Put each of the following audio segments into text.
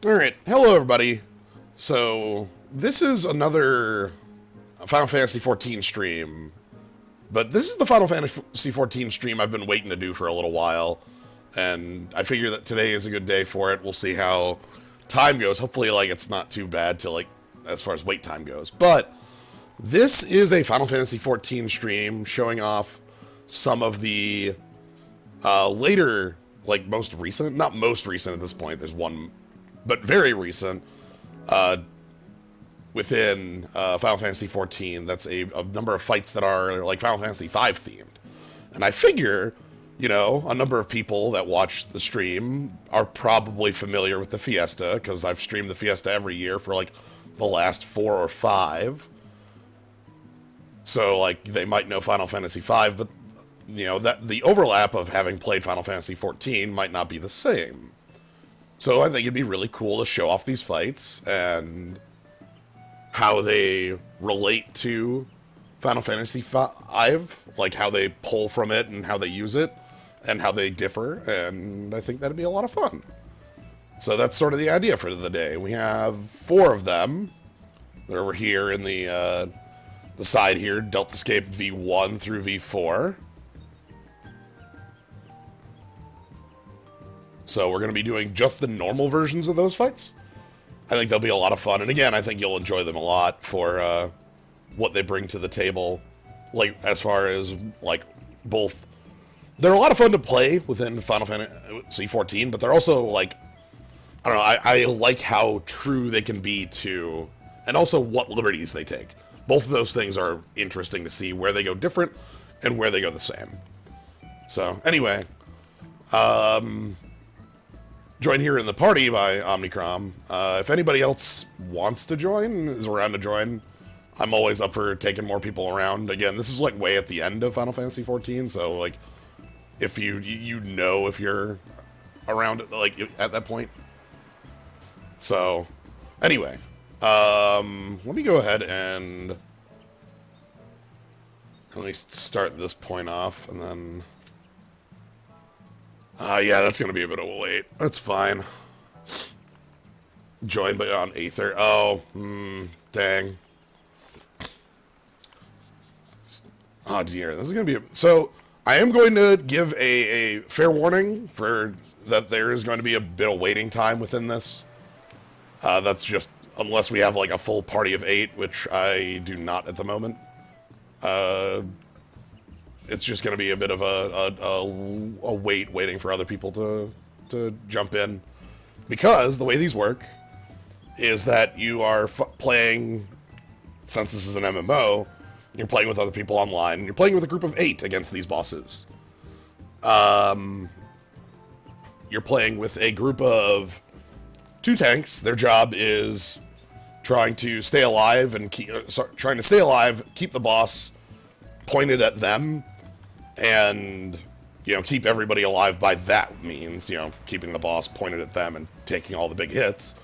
Alright, hello everybody. So, this is another Final Fantasy XIV stream. But this is the Final Fantasy XIV stream I've been waiting to do for a little while. And I figure that today is a good day for it. We'll see how time goes. Hopefully, it's not too bad to, as far as wait time goes. But, this is a Final Fantasy XIV stream showing off some of the later, most recent, not most recent at this point, there's one, but very recent, within Final Fantasy XIV, that's a number of fights that are, Final Fantasy V themed. And I figure, a number of people that watch the stream are probably familiar with the Fiesta, because I've streamed the Fiesta every year for, the last 4 or 5. So, they might know Final Fantasy V, but, that the overlap of having played Final Fantasy XIV might not be the same. So I think it'd be really cool to show off these fights and how they relate to Final Fantasy V, how they pull from it and how they use it and how they differ, and I think that'd be a lot of fun. So that's sort of the idea for the day. We have 4 of them. They're over here in the side here, Deltascape V1 through V4. So we're going to be doing just the normal versions of those fights. I think they'll be a lot of fun. And again, I think you'll enjoy them a lot for what they bring to the table. As far as, both... They're a lot of fun to play within Final Fantasy XIV, but they're also, I don't know, I like how true they can be to... And also what liberties they take. Both of those things are interesting to see, where they go different and where they go the same. So, anyway... Join here in the party by Omnicrom. If anybody else wants to join, is around to join, I'm always up for taking more people around. Again, this is way at the end of Final Fantasy XIV, so if you know if you're around at that point. So anyway, let me go ahead and let me start this point off, and then. Yeah, that's gonna be a bit of a wait. That's fine. Joined by on Aether. Oh, dang. Oh dear, this is gonna be so. I am going to give a fair warning for that there is going to be a bit of waiting time within this. That's just unless we have a full party of 8, which I do not at the moment. It's just going to be a bit of a waiting for other people to jump in. Because the way these work is that you are playing, since this is an MMO, you're playing with other people online, and you're playing with a group of 8 against these bosses. You're playing with a group of 2 tanks. Their job is trying to stay alive and keep the boss pointed at them, and, keep everybody alive by that means, keeping the boss pointed at them and taking all the big hits.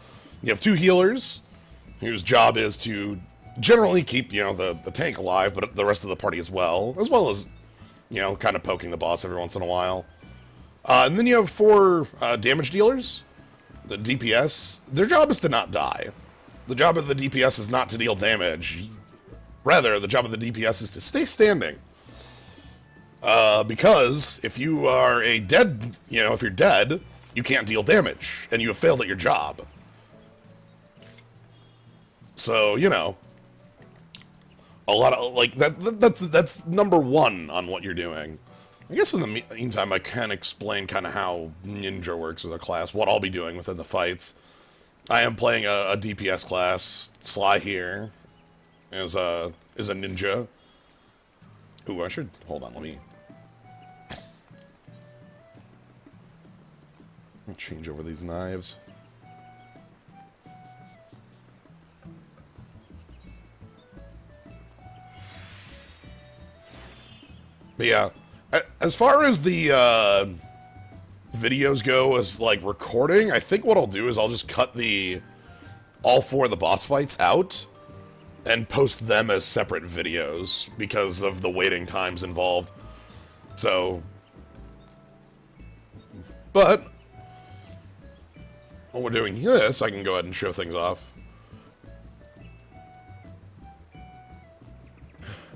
You have 2 healers, whose job is to generally keep, the tank alive, but the rest of the party as well as, kind of poking the boss every once in a while. And then you have 4 damage dealers, the DPS. Their job is to not die. The job of the DPS is not to deal damage. Rather, the job of the DPS is to stay standing. Because if you are if you're dead, you can't deal damage, and you have failed at your job. So, a lot of, that's number 1 on what you're doing. I guess in the meantime, I can explain kind of how Ninja works as a class, what I'll be doing within the fights. I am playing a DPS class. Sly here is a ninja. Ooh, I should, hold on, let me change over these knives. But yeah, as far as the videos go as recording, I think what I'll do is I'll just cut all 4 of the boss fights out and post them as separate videos because of the waiting times involved. So, but while we're doing this, I can go ahead and show things off.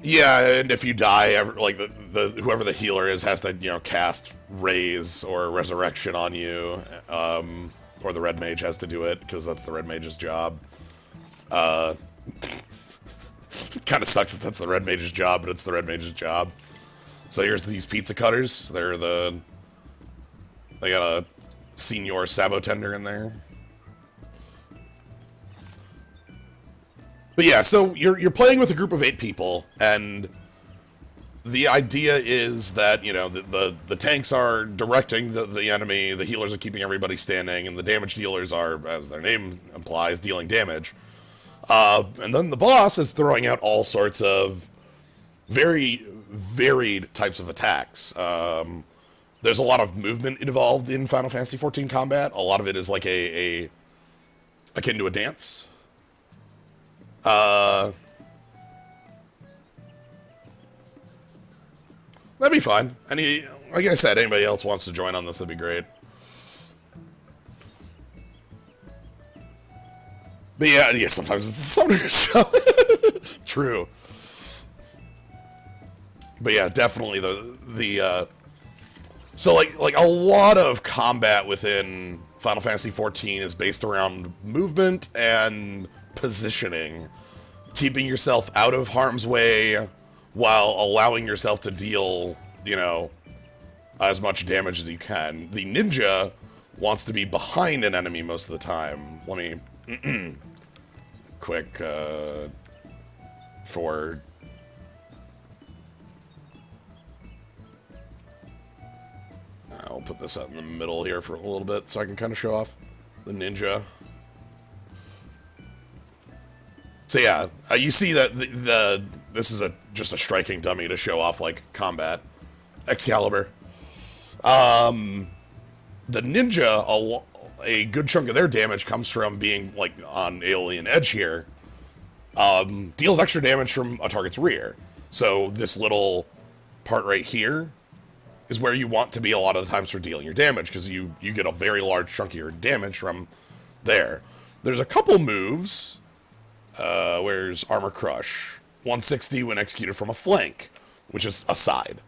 Yeah, and if you die, like whoever the healer is has to, you know, cast Raise or Resurrection on you, or the Red Mage has to do it because that's the Red Mage's job. Kind of sucks that that's the Red Mage's job, but it's the Red Mage's job. So here's these pizza cutters. They got a Senior Sabotender in there. But yeah, so you're playing with a group of 8 people, and the idea is that, you know, the tanks are directing the enemy, the healers are keeping everybody standing, and the damage dealers are, as their name implies, dealing damage. And then the boss is throwing out all sorts of very varied types of attacks. There's a lot of movement involved in Final Fantasy XIV combat. A lot of it is like akin to a dance. That'd be fun. Like I said, anybody else wants to join on this, that'd be great. But yeah, sometimes it's a summoner show. True. But yeah, definitely so like a lot of combat within Final Fantasy XIV is based around movement and positioning, keeping yourself out of harm's way while allowing yourself to deal, you know, as much damage as you can. The ninja wants to be behind an enemy most of the time. Let me quick for I'll put this out in the middle here for a little bit so I can kind of show off the ninja. So yeah, you see that this is just a striking dummy to show off like combat. Excalibur. The ninja, a good chunk of their damage comes from being like on Alien Edge here. Deals extra damage from a target's rear. So this little part right here is where you want to be a lot of the times for dealing your damage, because you get a very large chunk of your damage from there. There's a couple moves. Where's Armor Crush? 160 when executed from a flank, which is a side.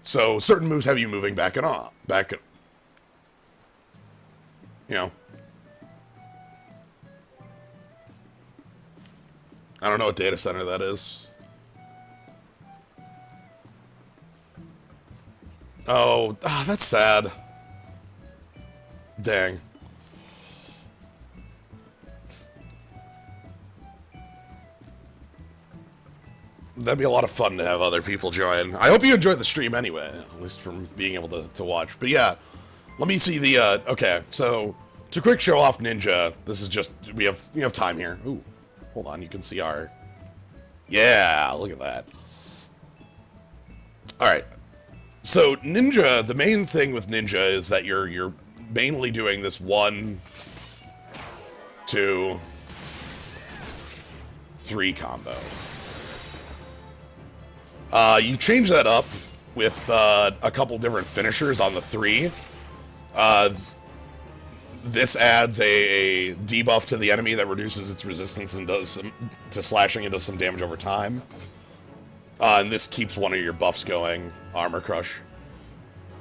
So certain moves have you moving back and off. You know. I don't know what data center that is. Oh, that's sad. Dang. That'd be a lot of fun to have other people join. I hope you enjoyed the stream anyway, at least from being able to watch. But yeah, let me see the, okay, so to quick show off Ninja, this is just, we have time here. Ooh, hold on, you can see our, yeah, look at that. Alright, so Ninja, the main thing with Ninja is that you're mainly doing this 1, 2, 3 combo. You change that up with a couple different finishers on the 3. This adds a debuff to the enemy that reduces its resistance and does to slashing and does some damage over time. And this keeps one of your buffs going, Armor Crush.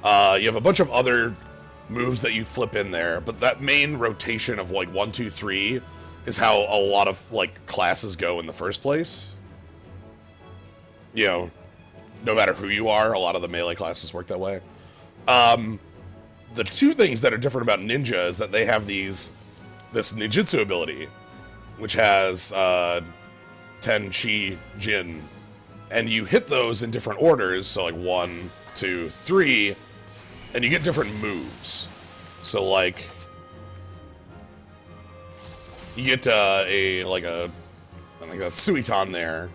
You have a bunch of other moves that you flip in there, but that main rotation of like 1, 2, 3 is how a lot of like classes go in the first place. You know, no matter who you are, a lot of the melee classes work that way. The two things that are different about Ninja is that they have this ninjutsu ability, which has 10 Chi, Jin, and you hit those in different orders, so like 1, 2, 3, and you get different moves. So like, you get I think that's Suiton there.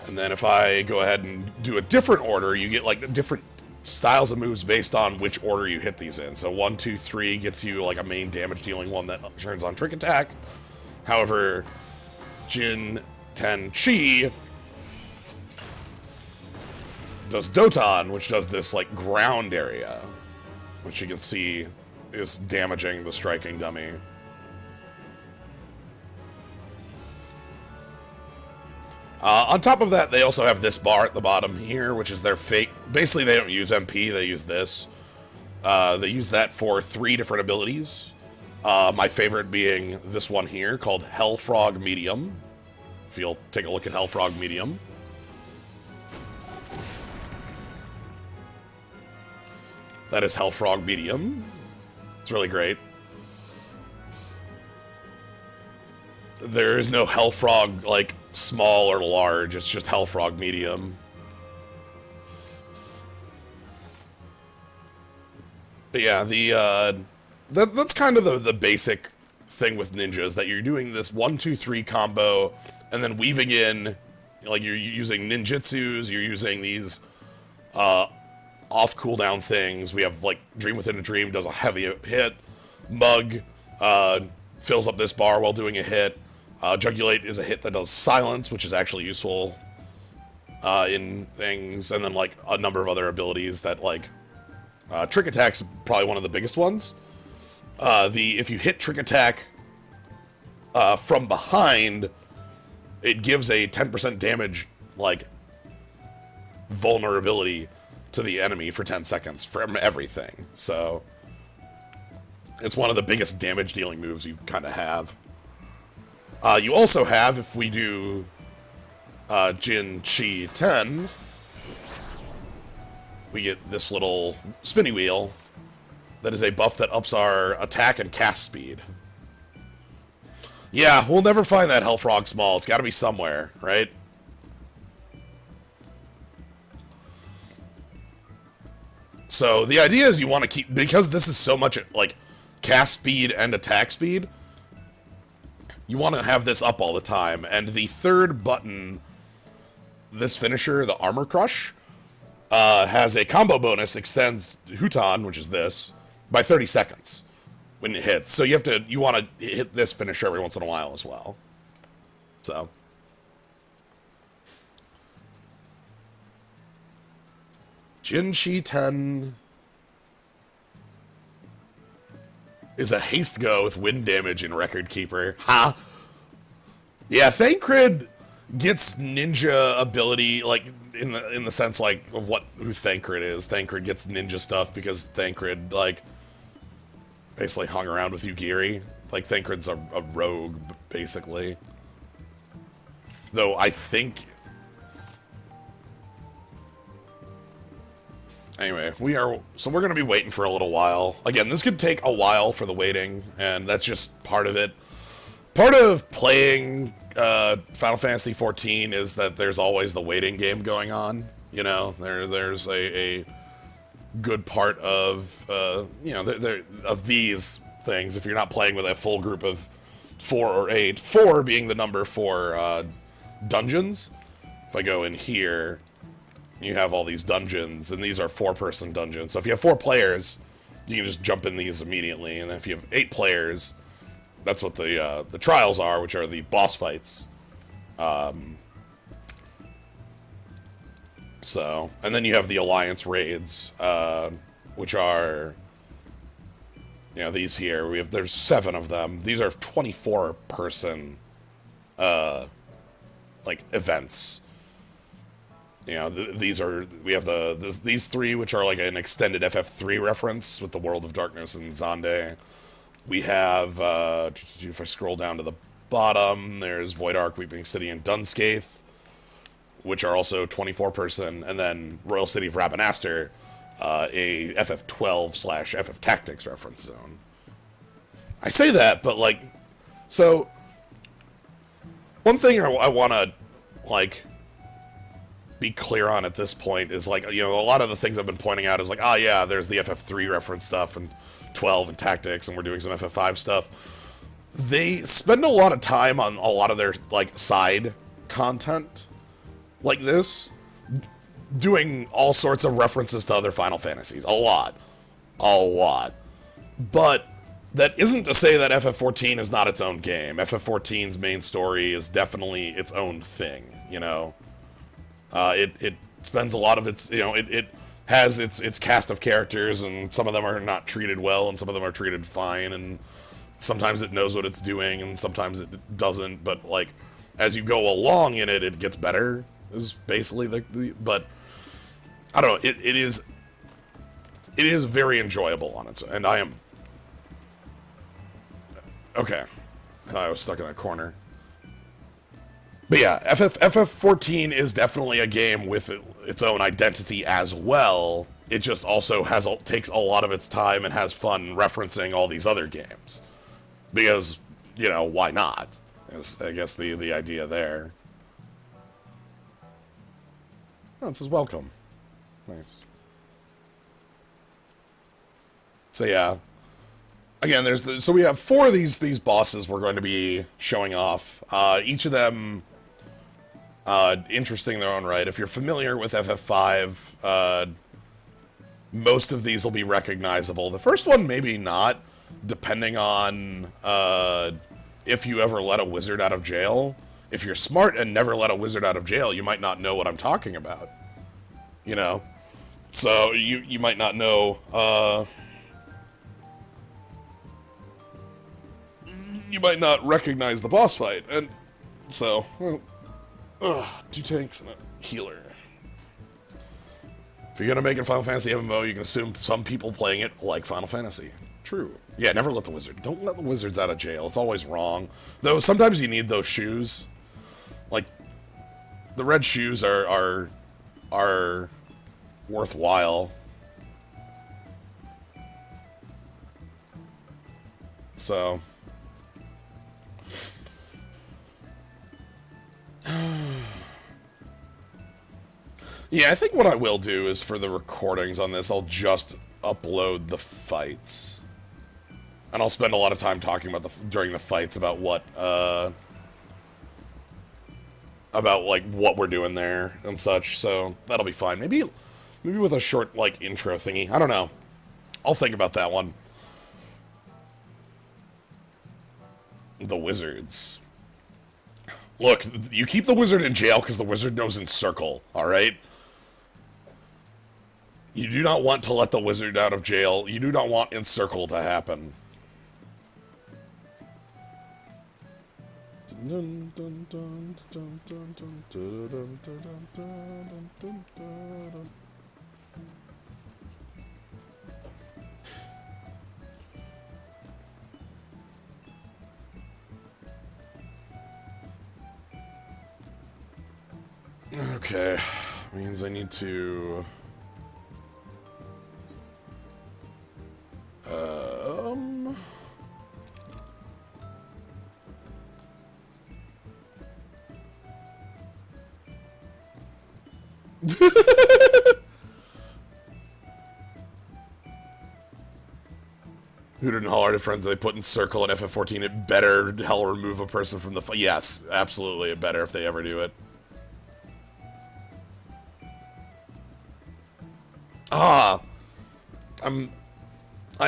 And then if I go ahead and do a different order, you get like different styles of moves based on which order you hit these in. So 1, 2, 3 gets you like a main damage dealing one that turns on Trick Attack. However, Jin 10 Chi does Doton, which does this like ground area, which you can see is damaging the striking dummy. On top of that, they also have this bar at the bottom here, which is their fake. Basically, they don't use MP, they use this. They use that for 3 different abilities. My favorite being this one here, called Hellfrog Medium. If you'll take a look at Hellfrog Medium. That is Hellfrog Medium. It's really great. There is no Hellfrog, like, small or large. It's just Hellfrog Medium. But yeah, that's kind of the basic thing with ninjas, that you're doing this 1-2-3 combo, and then weaving in, like, you're using ninjutsus, you're using these, off cooldown things. We have, like, Dream Within a Dream does a heavy hit. Mug, fills up this bar while doing a hit. Jugulate is a hit that does silence, which is actually useful in things, and then like a number of other abilities that like Trick Attack's probably one of the biggest ones. If you hit Trick Attack from behind, it gives a 10% damage like vulnerability to the enemy for 10 seconds from everything. So it's one of the biggest damage dealing moves you kind of have. You also have, if we do Jin Chi 10, we get this little spinny wheel that is a buff that ups our attack and cast speed. Yeah, we'll never find that Hellfrog small. It's got to be somewhere, right? So the idea is you want to keep, because this is so much like cast speed and attack speed, you want to have this up all the time. And the third button, this finisher, the Armor Crush, has a combo bonus, extends Huton, which is this, by 30 seconds when it hits. So you want to hit this finisher every once in a while as well. So Jin Chi 10 is a haste go with wind damage in Record Keeper. Ha! Yeah, Thancred gets ninja ability, like, in the sense, like, of who Thancred is. Thancred gets ninja stuff because Thancred, like, basically hung around with Yugiri. Like, Thancred's a rogue, basically. Though, I think... Anyway, we're going to be waiting for a little while. Again, this could take a while for the waiting, and that's just part of it. Part of playing Final Fantasy XIV is that there's always the waiting game going on. You know, there's a good part of, you know, of these things. If you're not playing with a full group of 4 or 8, 4 being the number for dungeons. If I go in here... You have all these dungeons, and these are 4-person dungeons. So if you have 4 players, you can just jump in these immediately. And then if you have 8 players, that's what the trials are, which are the boss fights. So, and then you have the Alliance raids, which are, you know, these here. There's 7 of them. These are 24-person, like, events. You know, we have these 3, which are like an extended FF3 reference with the World of Darkness and Xande. We have, if I scroll down to the bottom, there's Void Ark, Weeping City, and Dunscaith, which are also 24-person, and then Royal City of Rabanastre, a FF12/FF Tactics reference zone. I say that, but like, so one thing I want to like be clear on at this point is, like, you know, a lot of the things I've been pointing out is like, oh yeah, there's the FF3 reference stuff and 12 and Tactics, and we're doing some FF5 stuff. They spend a lot of time on a lot of their, like, side content like this, doing all sorts of references to other Final Fantasies. A lot. But that isn't to say that FF14 is not its own game. FF14's main story is definitely its own thing, you know? It spends a lot of its, you know, it has its cast of characters, and some of them are not treated well, and some of them are treated fine, and sometimes it knows what it's doing, and sometimes it doesn't. But like, as you go along in it, it gets better. Is basically but I don't know. It is very enjoyable on its, and I am okay. I was stuck in that corner. But yeah, FF14 is definitely a game with its own identity as well. It just also takes a lot of its time and has fun referencing all these other games. Because, you know, why not? Is, I guess, the idea there. Oh, it says welcome. Nice. So yeah. Again, so we have 4 of these bosses we're going to be showing off. Each of them interesting in their own right. If you're familiar with FF5, most of these will be recognizable. The first one, maybe not, depending on if you ever let a wizard out of jail. If you're smart and never let a wizard out of jail, you might not know what I'm talking about. You know? So, you might not know, you might not recognize the boss fight, and so, well, 2 tanks and a healer. If you're gonna make a Final Fantasy MMO, you can assume some people playing it like Final Fantasy. True. Yeah, never let the wizard. Don't let the wizards out of jail. It's always wrong. Though sometimes you need those shoes. Like, the red shoes are worthwhile. So. Yeah, I think what I will do is for the recordings on this, I'll just upload the fights. And I'll spend a lot of time talking about during the fights about what, about, like, what we're doing there and such, so that'll be fine. Maybe with a short, like, intro thingy. I don't know. I'll think about that one. The wizards. Look, you keep the wizard in jail because the wizard knows encircle, alright? You do not want to let the wizard out of jail. You do not want encircle to happen. Okay, means I need to... Hooted and Hollered at friends they put in circle in FF14. It better hell remove a person from the yes, absolutely, it better if they ever do it. I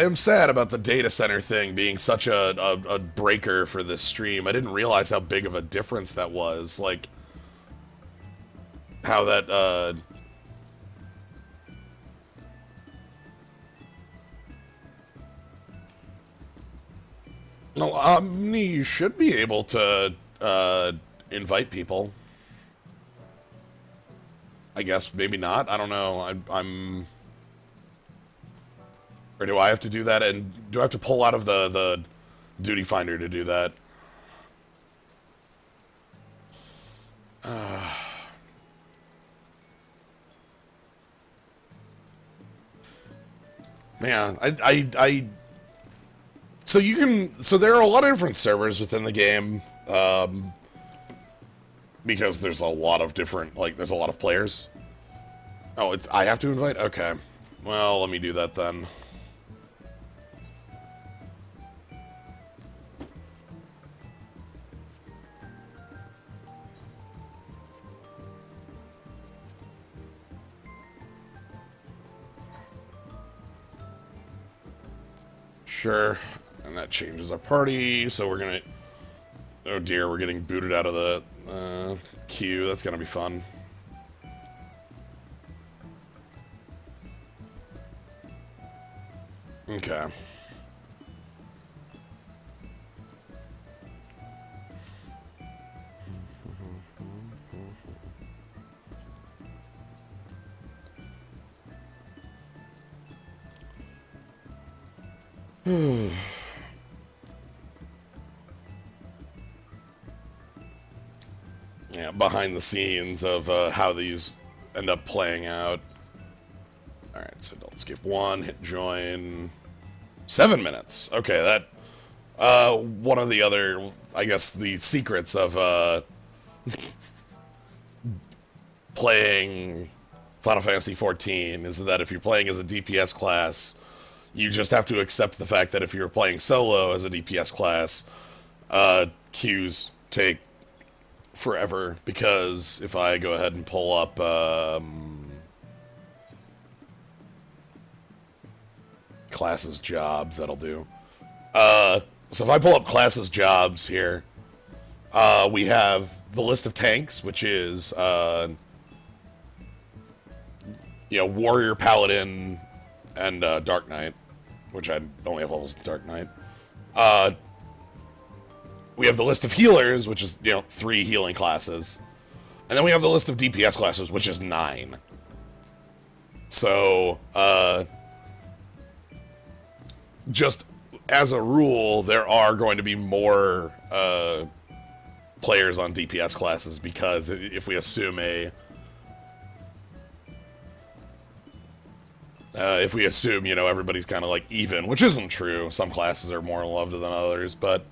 am sad about the data center thing being such a breaker for this stream. I didn't realize how big of a difference that was. Like, how that, No, you should be able to, invite people. I guess, maybe not. I don't know. I'm... Or do I have to do that, and do I have to pull out of the duty finder to do that? Man, so you can, so there are a lot of different servers within the game, because there's a lot of different, like, there's a lot of players. Oh, I have to invite? Okay. Well, let me do that then. Sure. And that changes our party, so we're gonna... Oh dear, we're getting booted out of the queue. That's gonna be fun. Yeah, behind the scenes of how these end up playing out. Alright, so don't skip one, hit join. 7 minutes. Okay, that one of the other, I guess, the secrets of playing Final Fantasy XIV is that if you're playing as a DPS class, you just have to accept the fact that if you're playing solo as a DPS class, queues take forever, because if I go ahead and pull up classes jobs, that'll do. So if I pull up classes jobs here, we have the list of tanks, which is you know, Warrior, Paladin, and Dark Knight, which I only have levels in Dark Knight. We have the list of healers, which is, you know, 3 healing classes. And then we have the list of DPS classes, which is 9. So, just as a rule, there are going to be more players on DPS classes, because if we assume you know, everybody's kind of like even, which isn't true. Some classes are more loved than others, but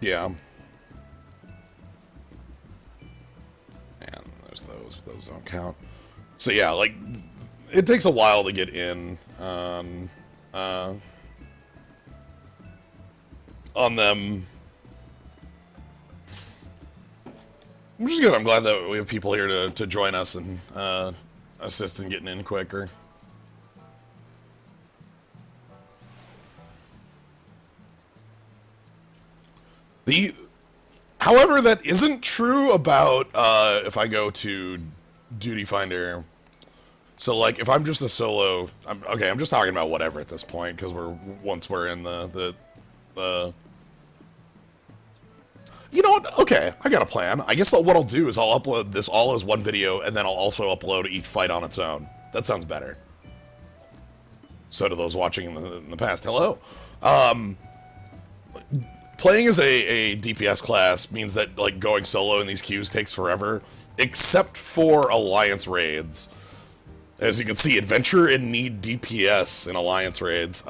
yeah. And there's those don't count. So yeah, like, it takes a while to get in on them. Which is good. I'm glad that we have people here to join us and assist in getting in quicker. However, that isn't true about if I go to Duty Finder. So, like, if I'm just a solo, I'm just talking about whatever at this point, because once we're in the you know what? Okay, I got a plan. I guess what I'll do is I'll upload this all as one video, and then I'll also upload each fight on its own. That sounds better. So to those watching in the past, hello. Playing as a DPS class means that, like, going solo in these queues takes forever, except for Alliance raids. As you can see, adventure and need DPS in Alliance raids.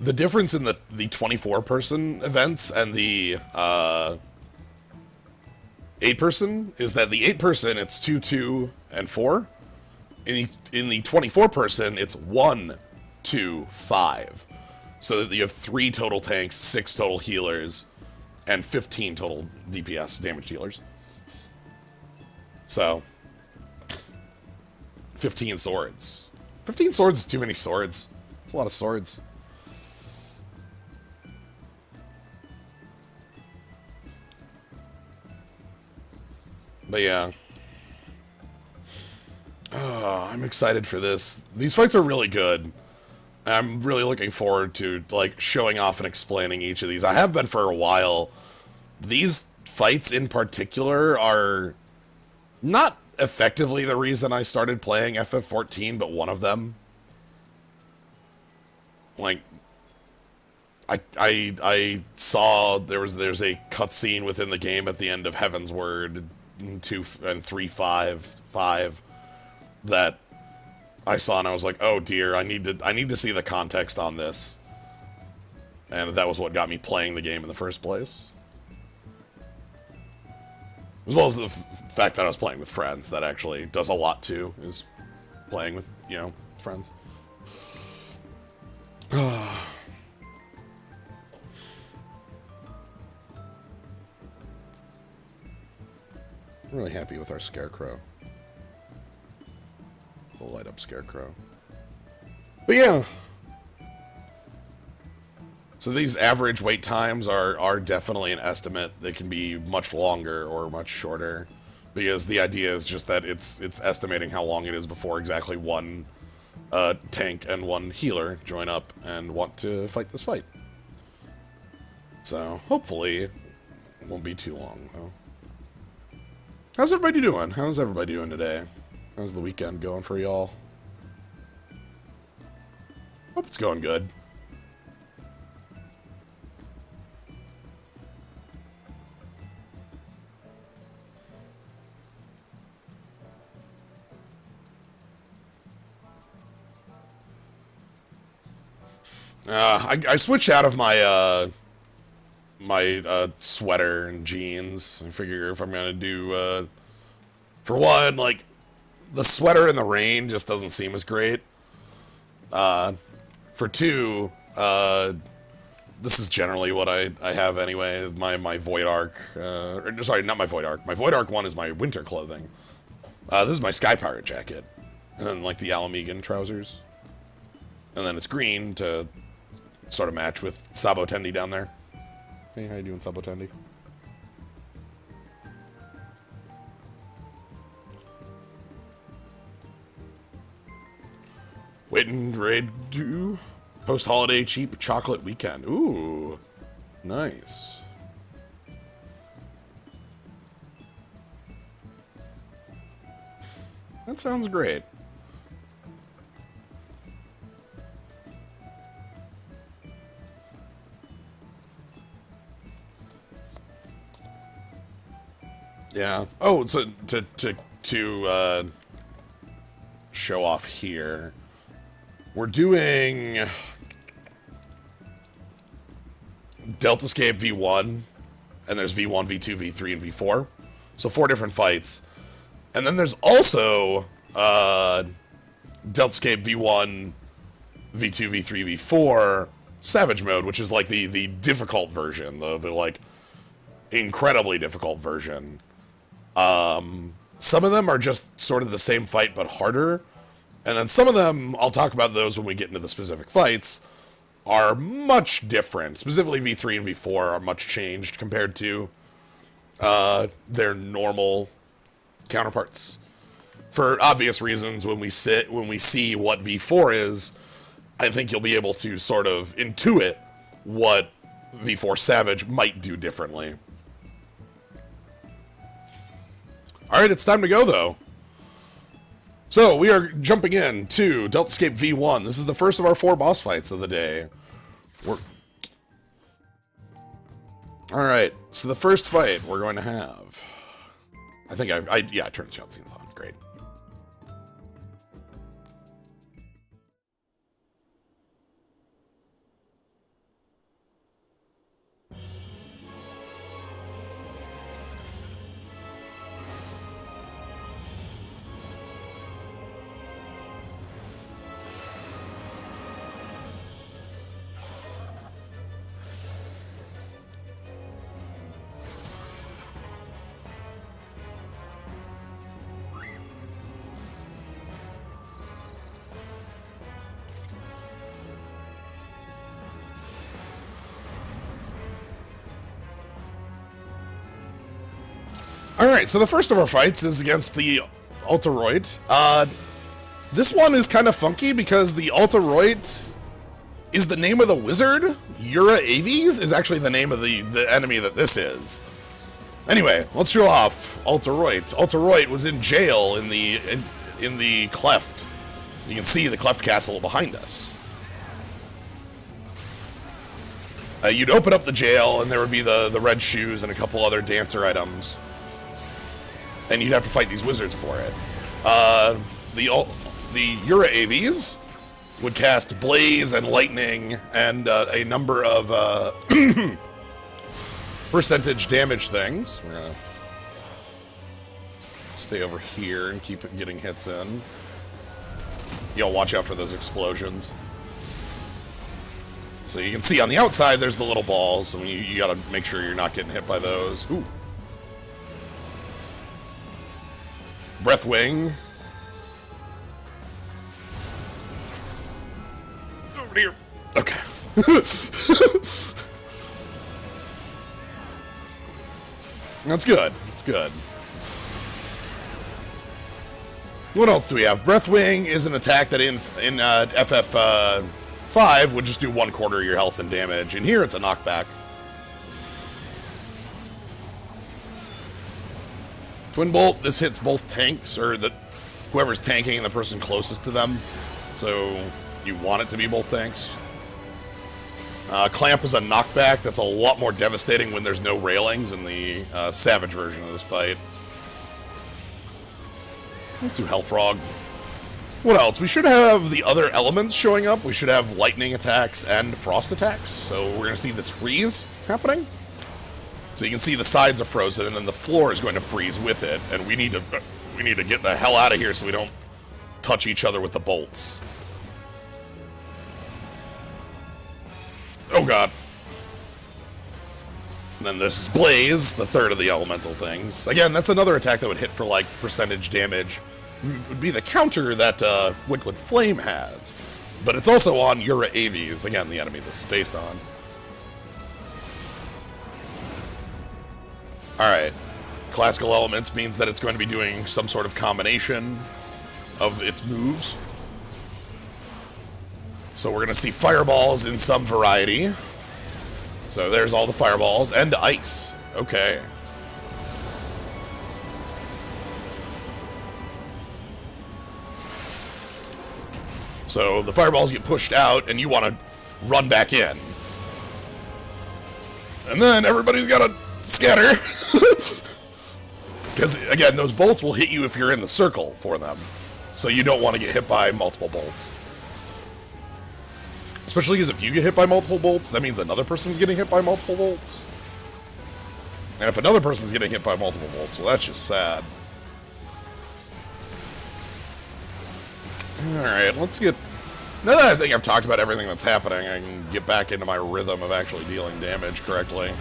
The difference in the 24-person events and the 8-person is that the 8-person, it's 2, 2, and 4. In the 24-person, it's 1, 2, 5. So that you have 3 total tanks, 6 total healers, and 15 total DPS, damage dealers. So, 15 swords. 15 swords is too many swords. It's a lot of swords. But yeah. I'm excited for this. These fights are really good. I'm really looking forward to, like, showing off and explaining each of these. I have been for a while. These fights in particular are not effectively the reason I started playing FF14, but one of them. Like, I saw there's a cutscene within the game at the end of Heaven's Word 2 and 3.5 that I saw, and I was like, oh dear, I need to see the context on this. And that was what got me playing the game in the first place. As well as the fact that I was playing with friends. That actually does a lot too, is playing with, you know, friends. I'm really happy with our Scarecrow. The light up Scarecrow. But yeah. So these average wait times are definitely an estimate. They can be much longer or much shorter, because the idea is just that it's estimating how long it is before exactly one tank and one healer join up and want to fight this fight. So hopefully Won't be too long, though. How's everybody doing? How's everybody doing today? How's the weekend going for y'all? Hope it's going good. I switched out of my sweater and jeans. I figure if I'm gonna do for one, like the sweater in the rain just doesn't seem as great. For two, this is generally what I have anyway. My Void Arc, sorry, not my Void Arc. My Void Arc one is my winter clothing. This is my Sky Pirate jacket, and then like the Alamegan trousers, and then it's green to sort of match with Sabo Tendi down there. Hey, how you doing, Sabo Tendi? Waiting raid do post-holiday cheap chocolate weekend. Ooh, nice. That sounds great. Yeah. Oh, so to show off here, we're doing Deltascape V1, and there's V1, V2, V3, and V4. So 4 different fights. And then there's also Deltascape V1, V2, V3, V4 Savage Mode, which is like the difficult version, the like incredibly difficult version. Some of them are just sort of the same fight but harder, and then some of them, I'll talk about those when we get into the specific fights, are much different. Specifically V3 and V4 are much changed compared to their normal counterparts. For obvious reasons, when we see what V4 is, I think you'll be able to sort of intuit what V4 Savage might do differently. Alright, it's time to go, though. So, we are jumping in to Deltascape V1. This is the first of our 4 boss fights of the day. Alright, so the first fight we're going to have... I think yeah, I turned the cutscenes on. Great. Alright, so the first of our fights is against the Altaroid. This one is kind of funky because the Altaroid is the name of the wizard. Ura Aves is actually the name of the enemy that this is. Anyway, let's show off Altaroid. Altaroid was in jail in the Cleft. You can see the Cleft Castle behind us. You'd open up the jail and there would be the red shoes and a couple other dancer items. And you'd have to fight these wizards for it. The Ura Aves would cast Blaze and Lightning and a number of percentage damage things. We're gonna stay over here and keep getting hits in. You'll watch out for those explosions. So you can see on the outside there's the little balls, and you gotta make sure you're not getting hit by those. Ooh. Breath Wing. Over here. Okay. That's good. That's good. What else do we have? Breath Wing is an attack that in FF5 would just do 1/4 of your health and damage. And here it's a knockback. Twin Bolt, this hits both tanks, or whoever's tanking and the person closest to them. So you want it to be both tanks. Clamp is a knockback. That's a lot more devastating when there's no railings in the Savage version of this fight. Let's do Hellfrog. What else? We should have the other elements showing up. We should have lightning attacks and frost attacks. So we're going to see this freeze happening. So you can see the sides are frozen, and then the floor is going to freeze with it. And we need to get the hell out of here so we don't touch each other with the bolts. Oh god. And then this is Blaze, the third of the elemental things. Again, that's another attack that would hit for, like, percentage damage. It would be the counter that Liquid Flame has. But it's also on Yura Aves, again, the enemy this is based on. Alright. Classical elements means that it's going to be doing some sort of combination of its moves. So we're going to see fireballs in some variety. So there's all the fireballs. And ice. Okay. So the fireballs get pushed out, and you want to run back in. And then everybody's got to scatter. Because, again, those bolts will hit you if you're in the circle for them. So you don't want to get hit by multiple bolts. Especially because if you get hit by multiple bolts, that means another person's getting hit by multiple bolts. And if another person's getting hit by multiple bolts, well, that's just sad. Alright, let's get... Now that I think I've talked about everything that's happening, I can get back into my rhythm of actually dealing damage correctly.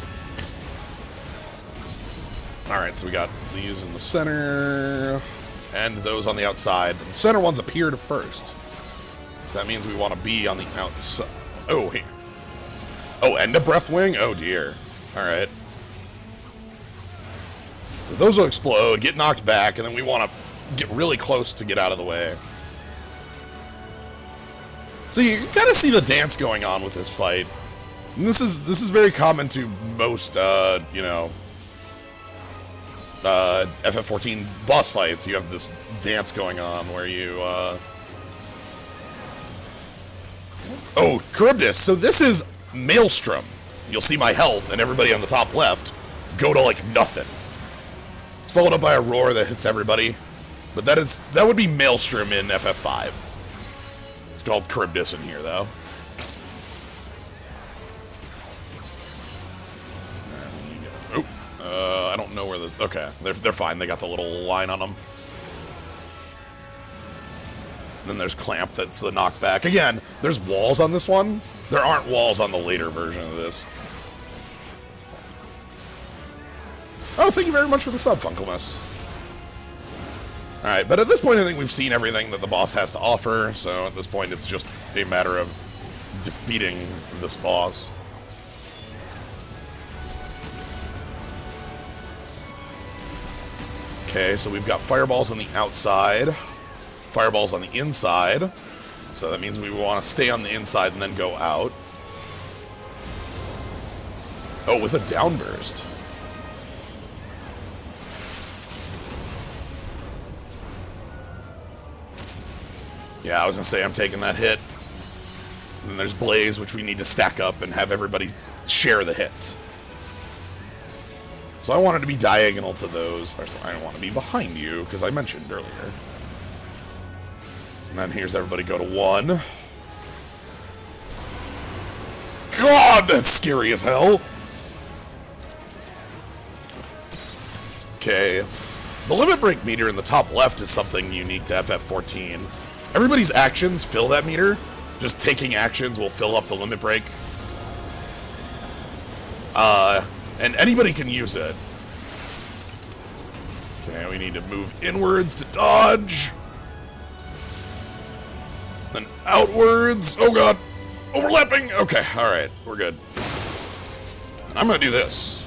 Alright, so we got these in the center, and those on the outside. The center ones appeared first. So that means we want to be on the outside. Oh, here. Oh, and a breath wing? Oh, dear. Alright. So those will explode, get knocked back, and then we want to get really close to get out of the way. So you can kind of see the dance going on with this fight. And this is very common to most, you know, FF14 boss fights. You have this dance going on where you, Oh, Charybdis. So this is Maelstrom. You'll see my health and everybody on the top left go to, like, nothing. It's followed up by a roar that hits everybody. But that would be Maelstrom in FF5. It's called Charybdis in here, though. I don't know where the... Okay, they're fine. They got the little line on them. Then there's Clamp, that's the knockback. Again, there's walls on this one. There aren't walls on the later version of this. Oh, thank you very much for the sub, Funkelmus. Alright, but at this point I think we've seen everything that the boss has to offer, so at this point it's just a matter of defeating this boss. Okay, so we've got fireballs on the outside, fireballs on the inside, so that means we want to stay on the inside and then go out. Oh, with a downburst. Yeah, I was going to say I'm taking that hit. And then there's Blaze, which we need to stack up and have everybody share the hit. So I wanted to be diagonal to those. I don't want to be behind you, because I mentioned earlier. And then here's everybody go to 1. God, that's scary as hell! Okay. The limit break meter in the top left is something unique to FF14. Everybody's actions fill that meter. Just taking actions will fill up the limit break. And anybody can use it. Okay, we need to move inwards to dodge. Then outwards. Oh god. Overlapping. Okay, alright. We're good. And I'm gonna do this.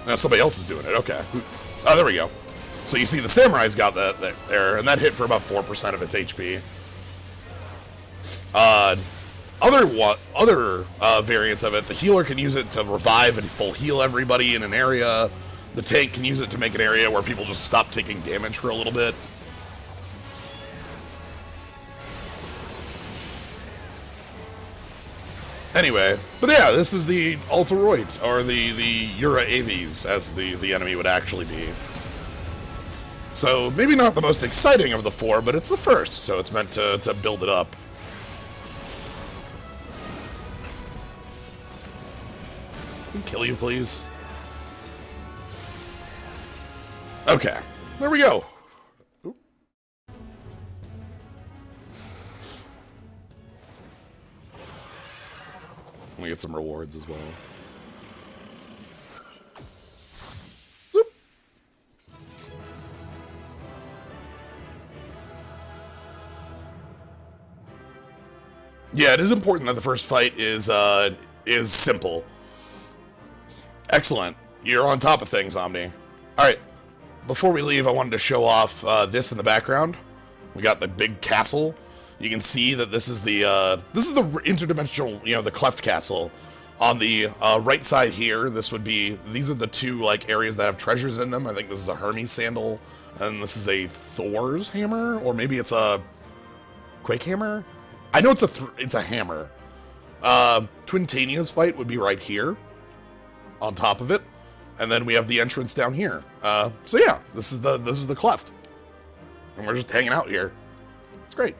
Now somebody else is doing it. Okay. Oh, there we go. So you see the Samurai's got that there, and that hit for about 4% of its HP. Other variants of it, the healer can use it to revive and full heal everybody in an area. The tank can use it to make an area where people just stop taking damage for a little bit. Anyway, but yeah, this is the Altaroid, or the Ura Aves, as the enemy would actually be. So, maybe not the most exciting of the four, but it's the first, so it's meant to build it up. Can I kill you, please? Okay, there we go. Oop. We get some rewards as well. Zoop. Yeah, it is important that the first fight is simple. Excellent. You're on top of things, Omni. Alright. Before we leave, I wanted to show off this in the background. We got the big castle. You can see that this is the interdimensional, you know, the Cleft Castle. On the right side here, these are the two, like, areas that have treasures in them. I think this is a Hermes sandal, and this is a Thor's hammer, or maybe it's a Quake hammer? I know it's a hammer. Twintania's fight would be right here, on top of it, and then we have the entrance down here. So yeah, this is the Cleft, and we're just hanging out here. It's great.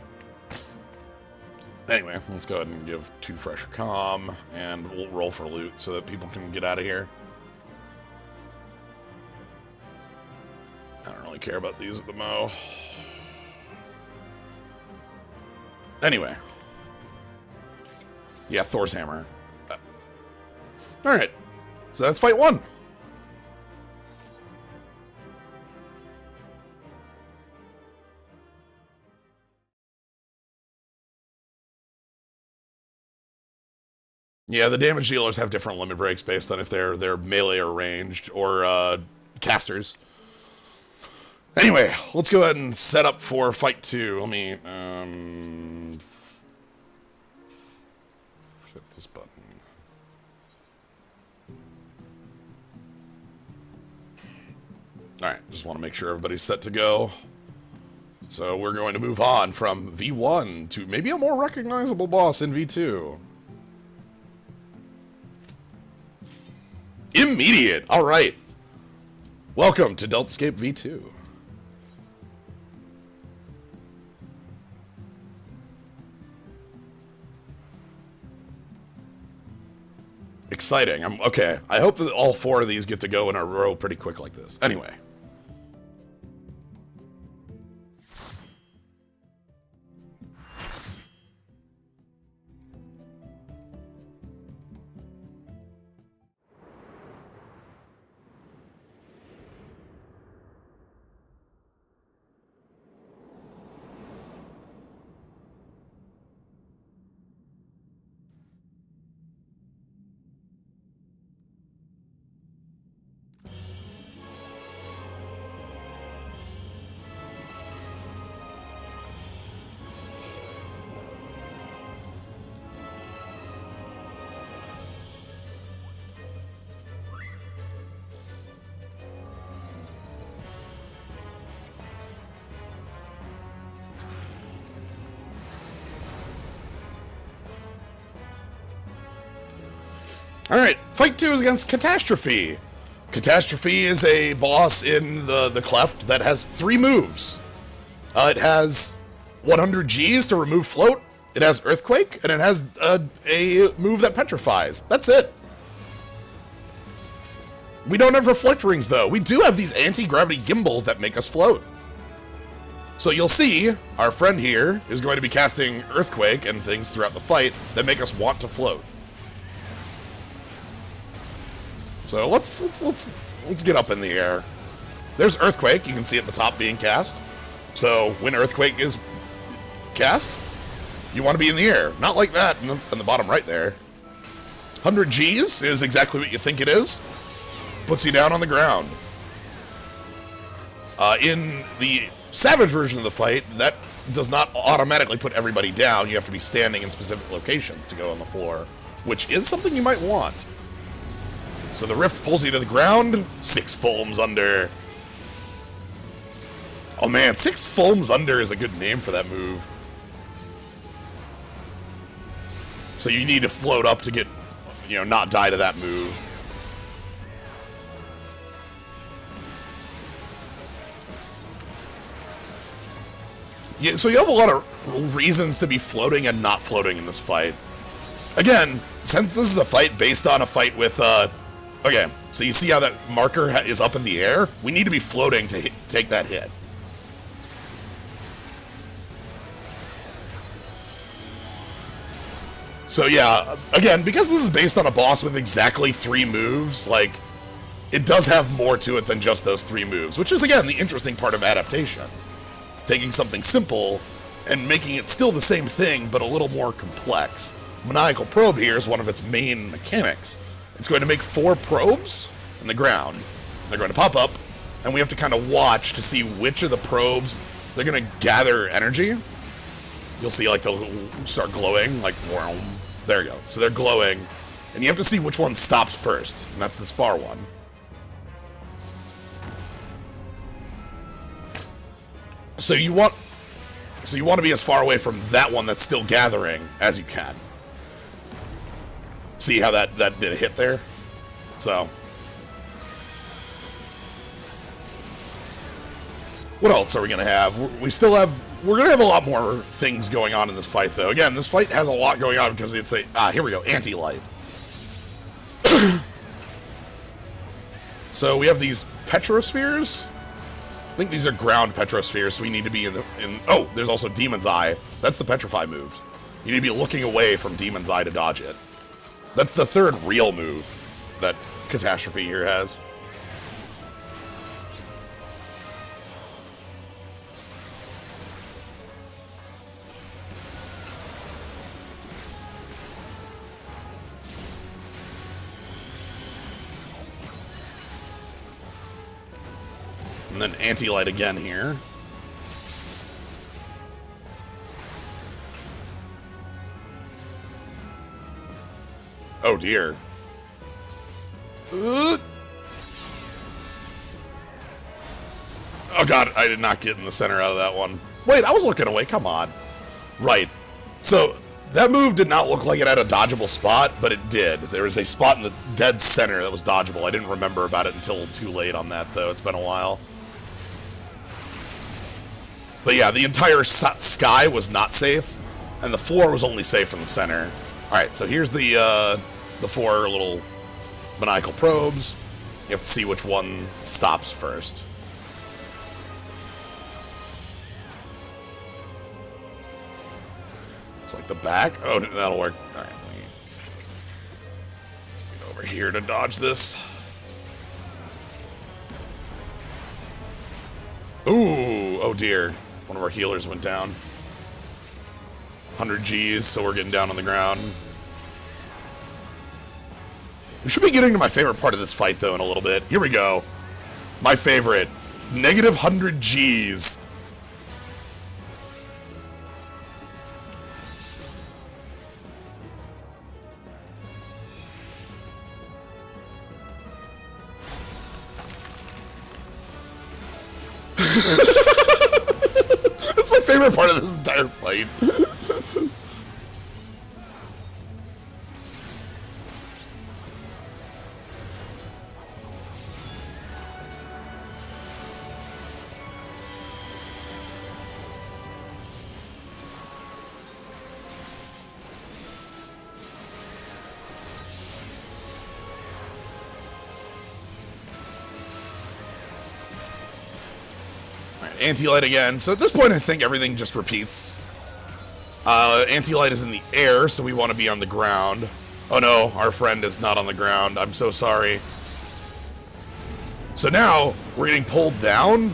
Anyway, let's go ahead and give 2 fresher comm, and we'll roll for loot so that people can get out of here. I don't really care about these at the mo. Anyway. Yeah, Thor's hammer. Alright. So that's fight 1. Yeah, the damage dealers have different limit breaks based on if they're melee or ranged, or casters. Anyway, let's go ahead and set up for fight 2. Let me hit this button. Alright, just want to make sure everybody's set to go. So we're going to move on from V1 to maybe a more recognizable boss in V2. Immediate! Alright. Welcome to Deltascape V2. Exciting. Okay. I hope that all 4 of these get to go in a row pretty quick like this. Anyway. Alright, fight 2 is against Catastrophe. Catastrophe is a boss in the Cleft that has 3 moves. It has 100 Gs to remove float, it has Earthquake, and it has a move that petrifies. That's it. We don't have Reflect Rings, though. We do have these anti-gravity gimbals that make us float. So you'll see, our friend here is going to be casting Earthquake and things throughout the fight that make us want to float. So let's get up in the air. There's Earthquake, you can see at the top being cast. So when Earthquake is cast, you want to be in the air. Not like that in the bottom right there. 100 Gs is exactly what you think it is. Puts you down on the ground. In the Savage version of the fight, that does not automatically put everybody down. You have to be standing in specific locations to go on the floor, which is something you might want. So the rift pulls you to the ground. 6 foams under. Oh man, 6 foams under is a good name for that move. So you need to float up to get, you know, not die to that move. Yeah, so you have a lot of reasons to be floating and not floating in this fight. Again, since this is a fight based on a fight with, okay, so you see how that marker is up in the air? We need to be floating to take that hit. So yeah, again, because this is based on a boss with exactly 3 moves, like, it does have more to it than just those 3 moves, which is, again, the interesting part of adaptation. Taking something simple and making it still the same thing, but a little more complex. Maniacal Probe here is one of its main mechanics. It's going to make 4 probes in the ground. They're going to pop up, and we have to kind of watch to see which of the probes they're going to gather energy. You'll see, like, they'll start glowing, like, there you go. So they're glowing, and you have to see which one stops first, and that's this far one. So you want to be as far away from that one that's still gathering as you can. See how that did a hit there? So what else are we gonna have? We're gonna have a lot more things going on in this fight, though. Again, this fight has a lot going on because it's here we go, anti-light. So we have these petrospheres. I think these are ground petrospheres, so we need to be in oh, there's also Demon's Eye. That's the Petrify move. You need to be looking away from Demon's Eye to dodge it. That's the 3rd real move that Catastrophe here has. And then anti-light again here. Oh dear. Oh god, I did not get in the center out of that one. Wait, I was looking away, come on. Right. So, that move did not look like it had a dodgeable spot, but it did. There was a spot in the dead center that was dodgeable. I didn't remember about it until too late on that, though. It's been a while. But yeah, the entire sky was not safe, and the floor was only safe in the center. Alright, so here's the 4 little maniacal probes. You have to see which one stops first. It's like the back. Oh, that'll work. Alright, get over here to dodge this. Ooh, oh dear. One of our healers went down. 100 Gs, so we're getting down on the ground. We should be getting to my favorite part of this fight, though, in a little bit. Here we go. My favorite. Negative 100 Gs. That's my favorite part of this entire fight. Anti-light again. So at this point, I think everything just repeats. Anti-light is in the air, so we want to be on the ground. Oh no, our friend is not on the ground. I'm so sorry. So now, we're getting pulled down.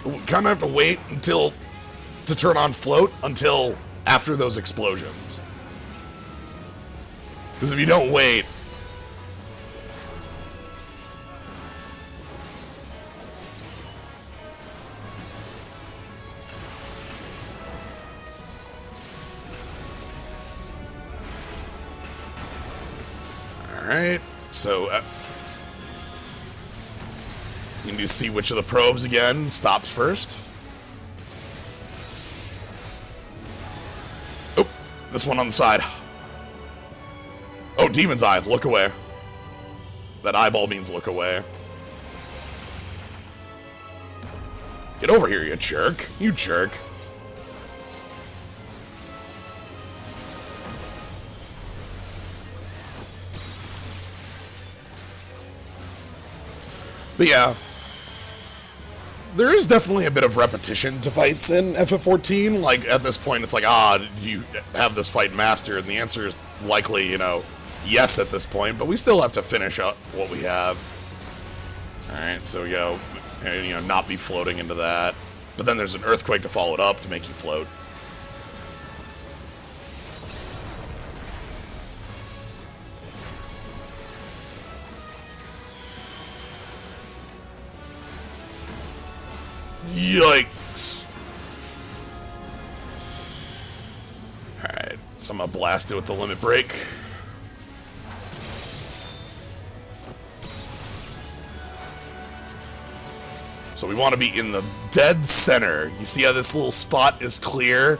We kind of have to wait to turn on float until after those explosions. Because if you don't wait... Alright, so You need to see which of the probes, again, stops first. Oh, this one on the side. Oh, Demon's Eye, look away. That eyeball means look away. Get over here, you jerk. You jerk. But yeah, there is definitely a bit of repetition to fights in FF14. Like, at this point, it's like, do you have this fight mastered? And the answer is likely, you know, yes at this point, but we still have to finish up what we have. Alright, so, you know, not be floating into that. But then there's an earthquake to follow it up to make you float. Yikes. Alright, so I'm gonna blast it with the limit break. So we want to be in the dead center. You see how this little spot is clear?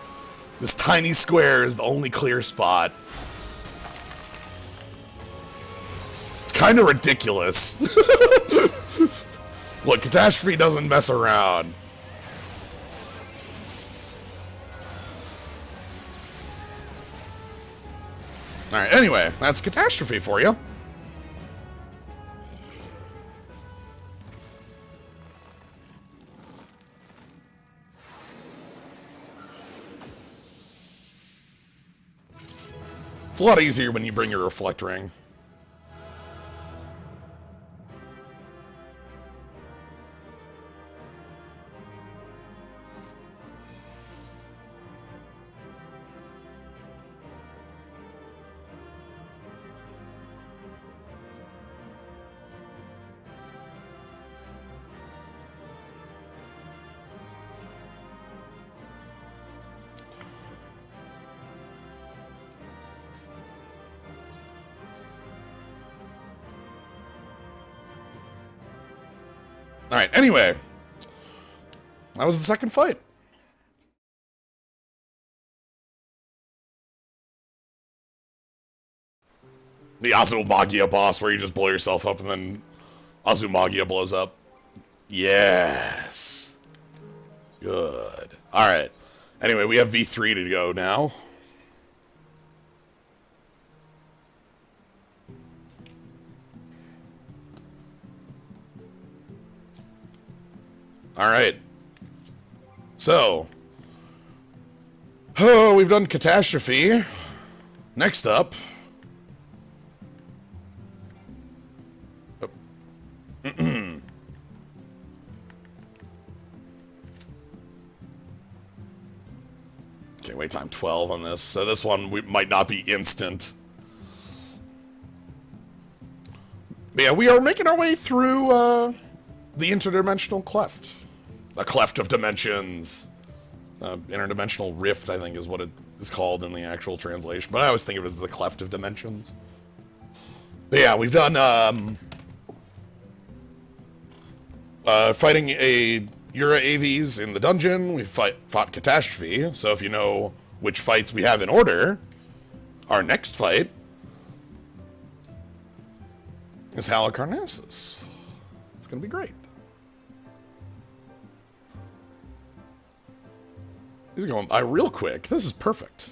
This tiny square is the only clear spot. It's kind of ridiculous. Look, Catastrophe doesn't mess around. Alright, anyway, that's Catastrophe for you. It's a lot easier when you bring your Reflect Ring. Alright, anyway. That was the second fight. The Azumagia boss, where you just blow yourself up and then Azumagia blows up. Yes. Good. Alright. Anyway, we have V3 to go now. Alright. So. Oh, we've done Catastrophe. Next up. Oh. Okay, wait time 12 on this. So this one might not be instant. But yeah, we are making our way through the interdimensional cleft. A cleft of dimensions. Interdimensional rift, I think, is what it is called in the actual translation. But I always think of it as the cleft of dimensions. But yeah, we've done fighting a Yura AVs in the dungeon. We fought Catastrophe. So if you know which fights we have in order, our next fight is Halicarnassus. It's gonna be great. These are going by real quick. This is perfect.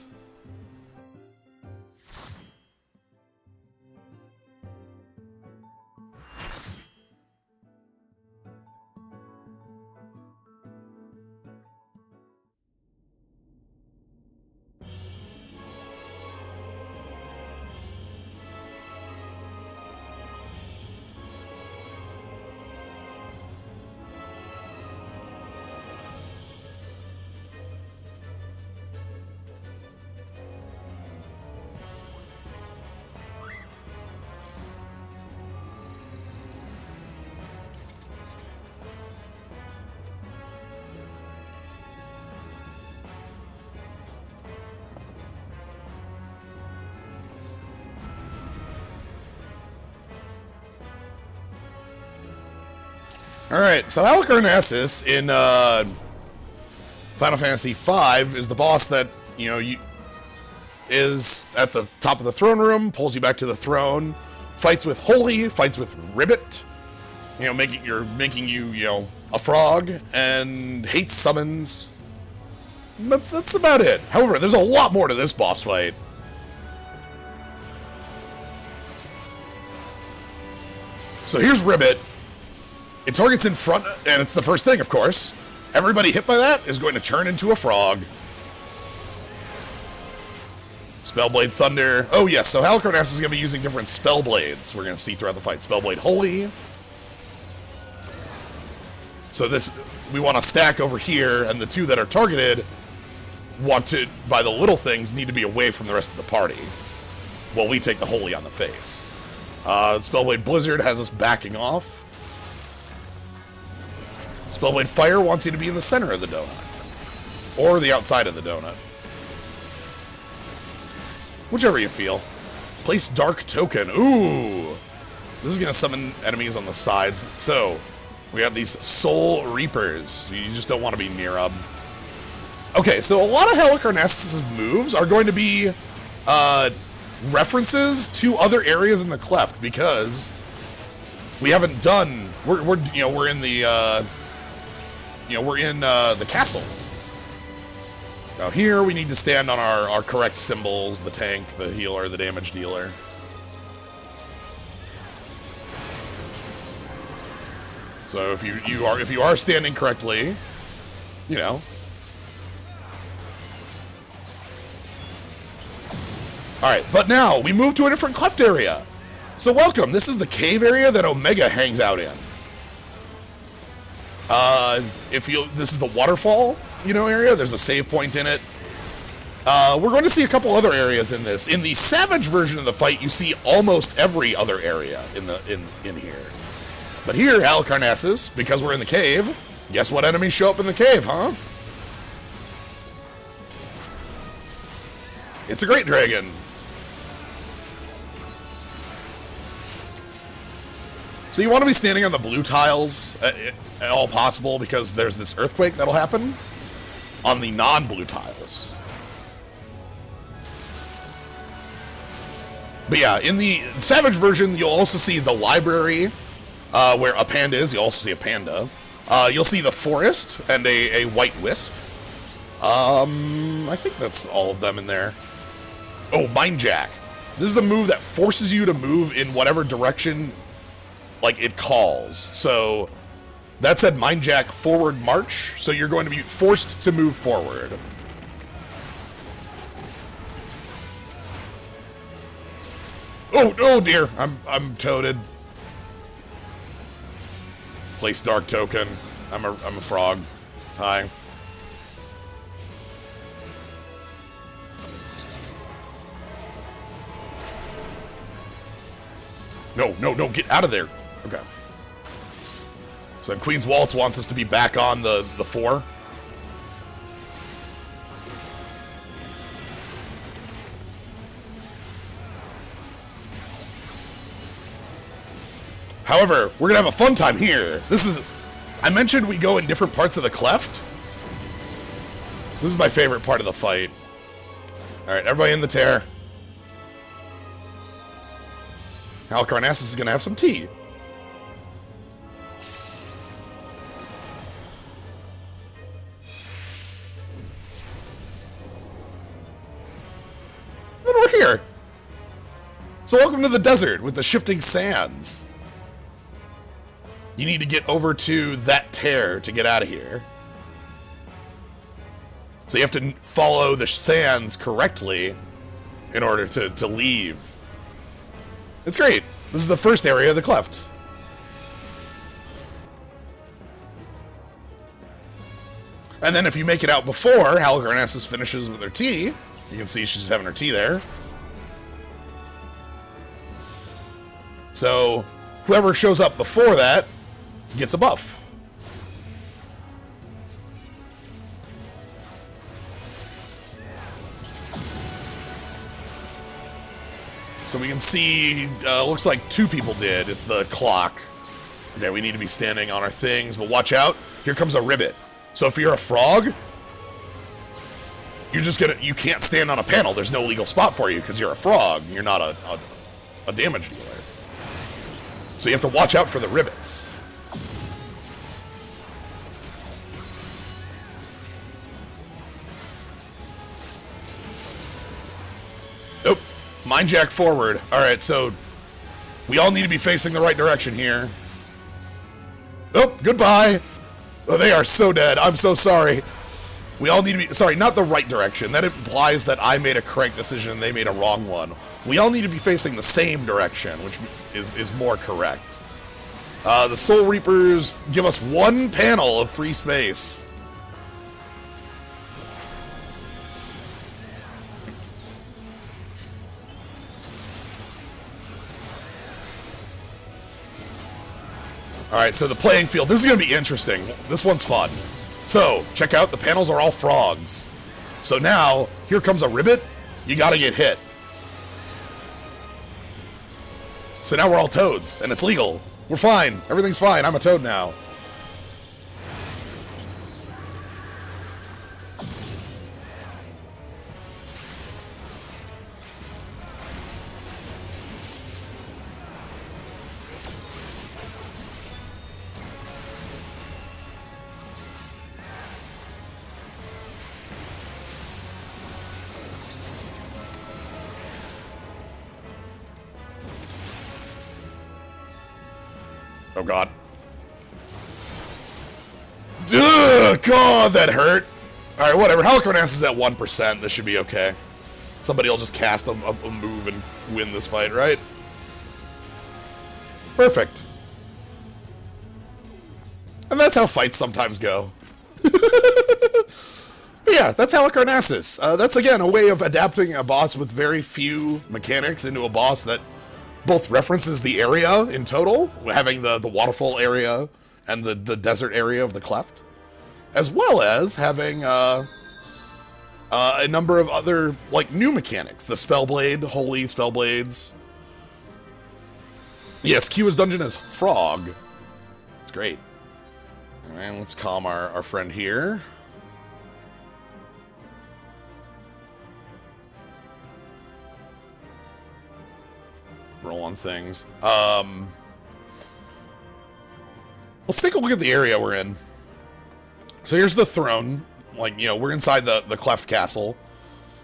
Alright, so Halicarnassus in Final Fantasy V is the boss that, you know, is at the top of the throne room, pulls you back to the throne, fights with Holy, fights with Ribbit, you know, making you, you know, a frog, and hates summons. That's about it. However, there's a lot more to this boss fight. So here's Ribbit. It targets in front, and it's the first thing, of course. Everybody hit by that is going to turn into a frog. Spellblade Thunder. Oh yes, so Halicarnassus is going to be using different Spellblades. We're going to see throughout the fight. Spellblade Holy. So this, we want to stack over here, and the two that are targeted by the little things need to be away from the rest of the party. While we take the Holy on the face. Spellblade Blizzard has us backing off. Spellblade Fire wants you to be in the center of the donut. Or the outside of the donut. Whichever you feel. Place Dark Token. Ooh! This is going to summon enemies on the sides. So, we have these Soul Reapers. You just don't want to be near them. Okay, so a lot of Halicarnassus' moves are going to be references to other areas in the Cleft, because we haven't done... We're in the... we're in the castle. Now here we need to stand on our correct symbols: the tank, the healer, the damage dealer. So if you are standing correctly, you know. Alright, but now we move to a different cleft area. So welcome, this is the cave area that Omega hangs out in. This is the waterfall, you know, area. There's a save point in it. We're going to see a couple other areas in this. In the Savage version of the fight, you see almost every other area in here. But here, Halicarnassus, because we're in the cave, guess what enemies show up in the cave, huh? It's a Great Dragon. So you want to be standing on the blue tiles at all possible, because there's this earthquake that'll happen on the non-blue tiles. But yeah, in the Savage version, you'll also see the library, where a panda is. You'll also see a panda. You'll see the forest and a white wisp. I think that's all of them in there. Oh, Mind Jack. This is a move that forces you to move in whatever direction, like, it calls. So that said Mind Jack forward march, so you're going to be forced to move forward. Oh dear, I'm toaded. Place Dark Token. I'm a frog. Hi. No, get out of there. Okay. So Queen's Waltz wants us to be back on the 4. However, we're gonna have a fun time here. I mentioned we go in different parts of the cleft. This is my favorite part of the fight. Alright, everybody in the tear. Halicarnassus is gonna have some tea. Then we're here. So welcome to the desert with the shifting sands. You need to get over to that tear to get out of here. So you have to follow the sands correctly in order to leave. It's great. This is the first area of the cleft. And then if you make it out before Halicarnassus finishes with her tea, you can see she's having her tea there. So whoever shows up before that gets a buff. So we can see, looks like 2 people did. It's the clock. Okay, we need to be standing on our things, but watch out. Here comes a ribbit. So if you're a frog, you can't stand on a panel. There's no legal spot for you because you're a frog. You're not a damage dealer. So you have to watch out for the ribbits. Nope. Mind jack forward. Alright, so we all need to be facing the right direction here. Oh, goodbye. Oh, they are so dead. I'm so sorry. We all need to be... Sorry, not the right direction. That implies that I made a correct decision and they made a wrong one. We all need to be facing the same direction, which is more correct. The Soul Reapers give us one panel of free space. Alright, so the playing field. This is going to be interesting. This one's fun. So, check out, the panels are all frogs. So now, here comes a ribbit, you gotta get hit. So now we're all toads, and it's legal. We're fine. Everything's fine. I'm a toad now. Oh, God. Ugh, God, that hurt. Alright, whatever. Helicarnass is at 1%. This should be okay. Somebody will just cast a move and win this fight, right? Perfect. And that's how fights sometimes go. But yeah, that's Helicarnass is. That's, again, a way of adapting a boss with very few mechanics into a boss that both references the area in total, having the waterfall area and the desert area of the cleft, as well as having a number of other, like, new mechanics. The Spellblade, Holy Spellblades. Yes, Kiwa's dungeon is Frog. It's great. Alright, let's calm our friend here. Roll on things. Let's take a look at the area we're in. So here's the throne. Like, you know, we're inside the Cleft Castle.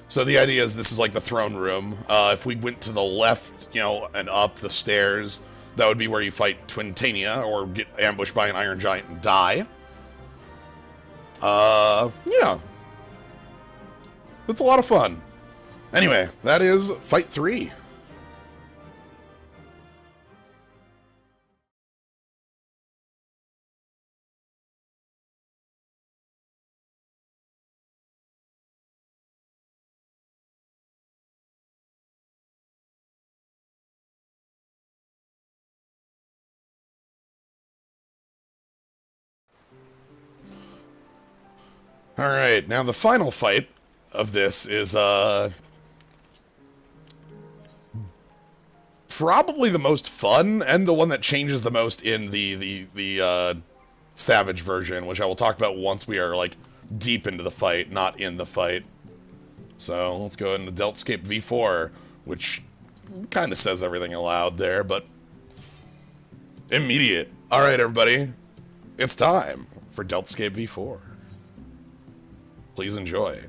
So the idea is this is like the throne room. If we went to the left, you know, and up the stairs, that would be where you fight Twintania or get ambushed by an Iron Giant and die. Yeah. It's a lot of fun. Anyway, that is Fight 3. Alright, now the final fight of this is, probably the most fun, and the one that changes the most in the Savage version, which I will talk about once we are, like, deep into the fight, not in the fight. So, let's go into Deltascape V4, which kind of says everything aloud there, but immediate. Alright, everybody, it's time for Deltascape V4. Please enjoy.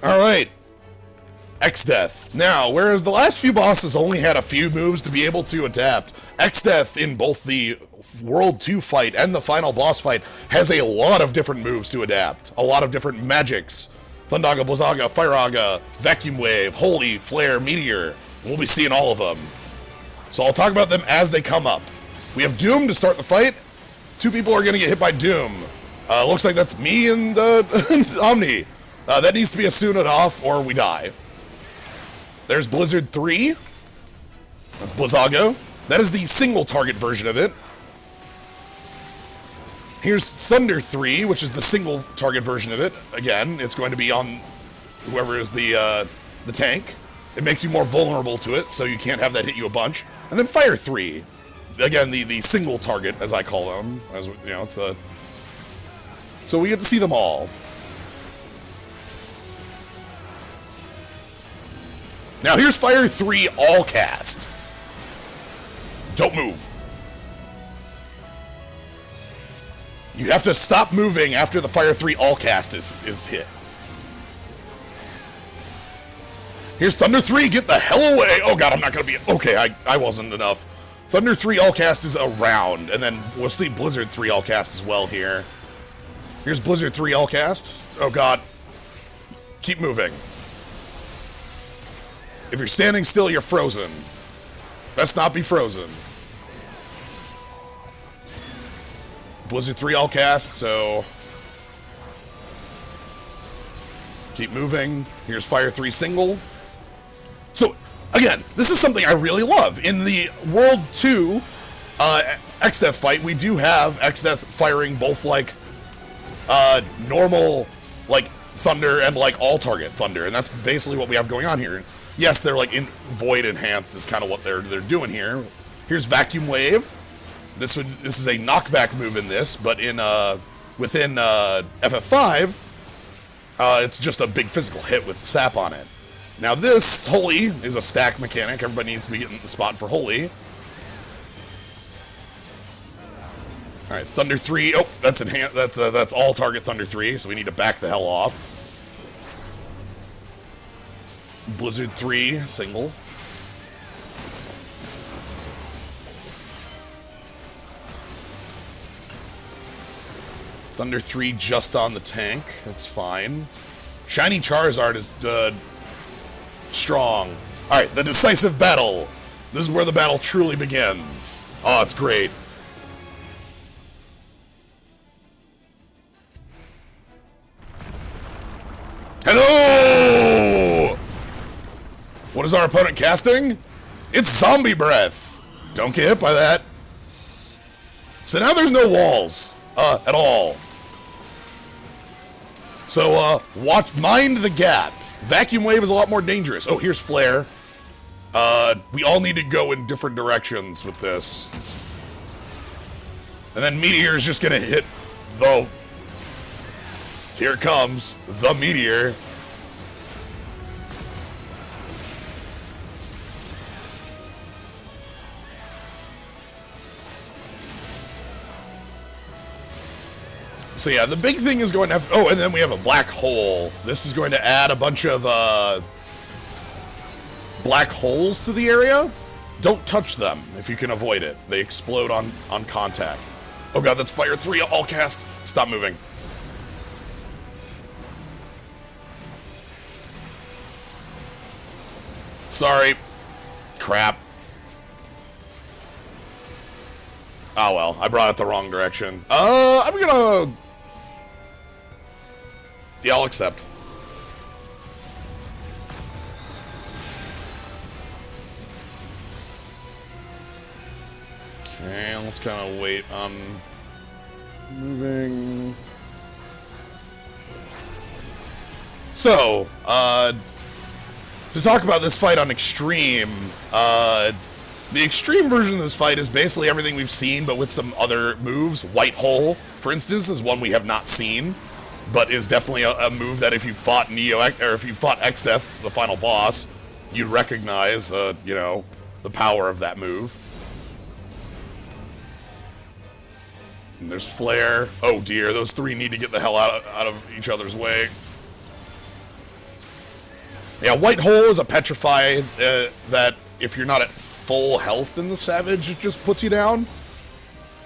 Alright. X-Death. Now, whereas the last few bosses only had a few moves to be able to adapt, X-Death in both the World 2 fight and the final boss fight has a lot of different moves to adapt. A lot of different magics. Thundaga, Blizzaga, Fireaga, Vacuum Wave, Holy, Flare, Meteor. We'll be seeing all of them. So I'll talk about them as they come up. We have Doom to start the fight. 2 people are going to get hit by Doom. Looks like that's me and Omni. That needs to be Asuna off or we die. There's Blizzard 3. That's Blizzago. That is the single target version of it. Here's Thunder 3, which is the single target version of it. Again, it's going to be on whoever is the tank. It makes you more vulnerable to it, so you can't have that hit you a bunch. And then Fire 3. Again, the single target, as I call them. As you know, it's the... So we get to see them all. Now here's Fire 3 all cast. Don't move. You have to stop moving after the Fire 3 all cast is hit. Here's Thunder 3, get the hell away! Oh god, I'm not gonna be... Okay, I wasn't enough. Thunder 3 all cast is around, and then we'll see Blizzard 3 all cast as well here. Here's Blizzard 3 all cast. Oh god. Keep moving. If you're standing still, you're frozen. Best not be frozen. Blizzard 3 all cast, so... Keep moving. Here's Fire 3 single. So, again, this is something I really love. In the World 2 X-Death fight, we do have X-Death firing both, like, normal, like, thunder and, like, all-target thunder. And that's basically what we have going on here. Yes, they're, like, Void Enhanced is kind of what they're doing here. Here's Vacuum Wave. This is a knockback move in this, but in, within, FF5, it's just a big physical hit with sap on it. Now this, Holy, is a stack mechanic. Everybody needs to be getting the spot for Holy. Alright, Thunder 3. Oh, that's enhanced. That's all target Thunder 3, so we need to back the hell off. Blizzard 3, single. Thunder 3 just on the tank. That's fine. Shiny Charizard is strong. Alright, the decisive battle. This is where the battle truly begins. Oh, it's great. Hello! What is our opponent casting? It's Zombie Breath. Don't get hit by that. So now there's no walls at all. So, mind the gap. Vacuum Wave is a lot more dangerous. Oh, here's Flare. We all need to go in different directions with this. And then Meteor is just gonna hit the... Here comes the Meteor. So yeah, the big thing is going to have... Oh, and then we have a black hole. This is going to add a bunch of black holes to the area. Don't touch them if you can avoid it. They explode on contact. Oh god, that's Fire 3 all cast. Stop moving. Sorry. Crap. Oh well, I brought it the wrong direction. I'm gonna... Yeah, I'll accept. Okay, let's kind of wait on moving. So, to talk about this fight on Extreme, the Extreme version of this fight is basically everything we've seen, but with some other moves. White Hole, for instance, is one we have not seen, but is definitely a move that if you fought if you fought X-Death, the final boss, you'd recognize, you know, the power of that move. And there's Flare. Oh dear, those three need to get the hell out of each other's way. Yeah, White Hole is a petrify that if you're not at full health in the Savage, it just puts you down.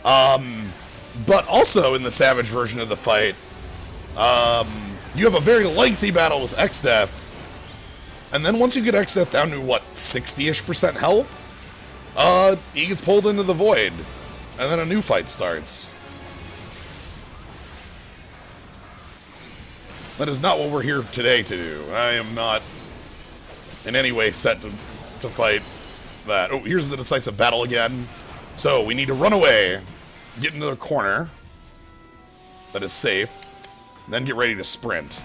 But also in the Savage version of the fight, you have a very lengthy battle with X-Death, and then once you get X-Death down to, what, 60-ish% health, he gets pulled into the Void, and then a new fight starts. That is not what we're here today to do. I am not in any way set to fight that. Oh, here's the decisive battle again. So, we need to run away, get into the corner that is safe, then get ready to sprint.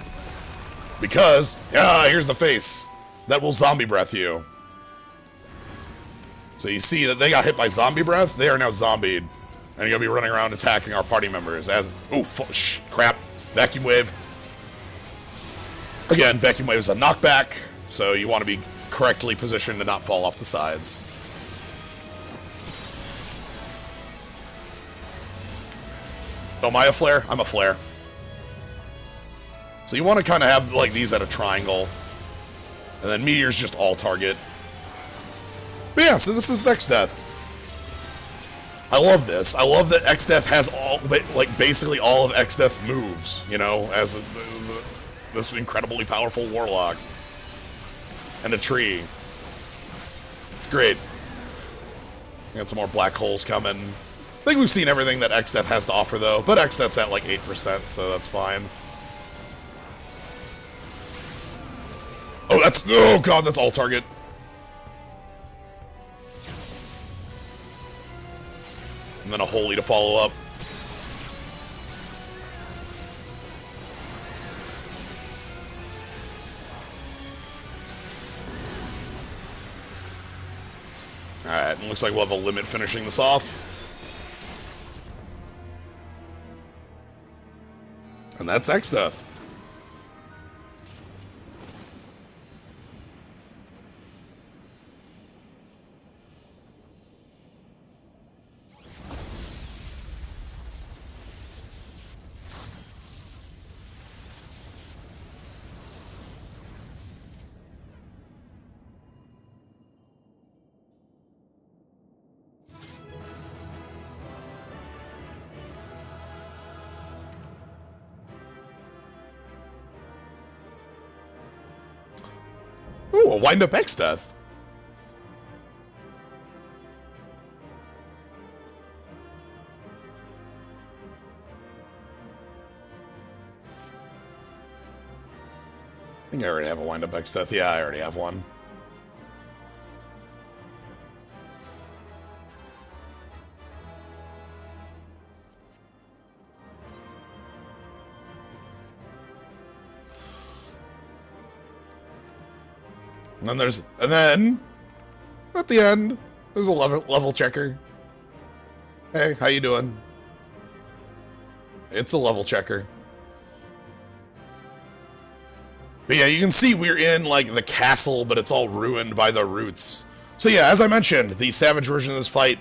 Because, here's the face. That will zombie breath you. So you see that they got hit by zombie breath, they are now zombied. And you're gonna be running around attacking our party members as, crap, vacuum wave. Again, vacuum wave is a knockback, so you want to be correctly positioned to not fall off the sides. Oh, am I a flare? I'm a flare. So you want to kind of have like these at a triangle, and then meteors just all target. But yeah, so this is X-Death. I love this. I love that X-Death has all, like basically all of X-Death's moves, you know, as this incredibly powerful warlock. And a tree. It's great. Got some more black holes coming. I think we've seen everything that X-Death has to offer, though. But X-Death's at like 8%, so that's fine. Oh god, that's all target. And then a holy to follow up. Alright, looks like we'll have a limit finishing this off. And that's X-Death. Ooh, a wind-up X-Death. I think I already have a wind-up X-Death. Yeah, I already have one. And then at the end, there's a level checker. Hey, how you doing? It's a level checker. But yeah, you can see we're in like the castle, but it's all ruined by the roots. So yeah, as I mentioned, the Savage version of this fight,